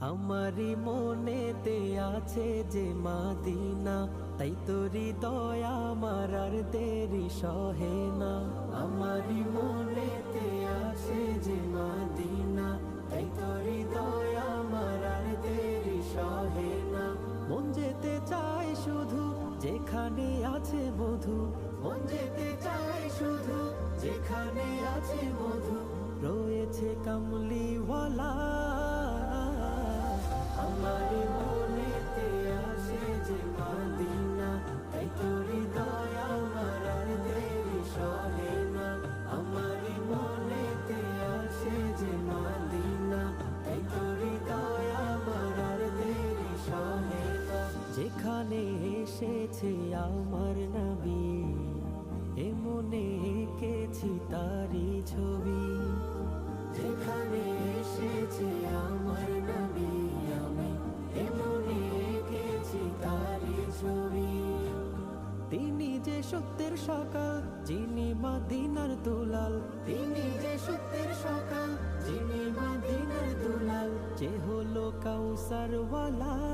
আমারি মনেতে আছে যে মাদিনা, তাই তোরি দয়া আমার আর দেরি সহে না। আমারি মনেতে আছে যে মাদিনা, তাই তোরি দয়া আমার আর দেরি সহে না। মন যেতে চায় শুধু যেখানে আছে মধু, মন যেতে চায় শুধু যেখানে আছে মধু, রয়েছে কামলিওয়ালা। আমার মনেতে আছে যে মাদিনা, তাই তোরি দয়া আমার আর দেরি সহে না। আমার মনেতে আছে যে মাদিনা, তাই তোরি দয়া আমার আর দেরি সহে না। যেখানে এসেছে আমার নবী, এ মনে এঁকেছি তারি ছবি। যেখানে এসেছে আমার নবী, আমি এ মনে এঁকেছি তারি ছবি। তিনি যে সত্যের সকাল, যিনি মদিনার দুলাল। তিনি যে সত্যের সকাল, যিনি মদিনার দুলাল। যে হলো কাউসার ওয়ালা।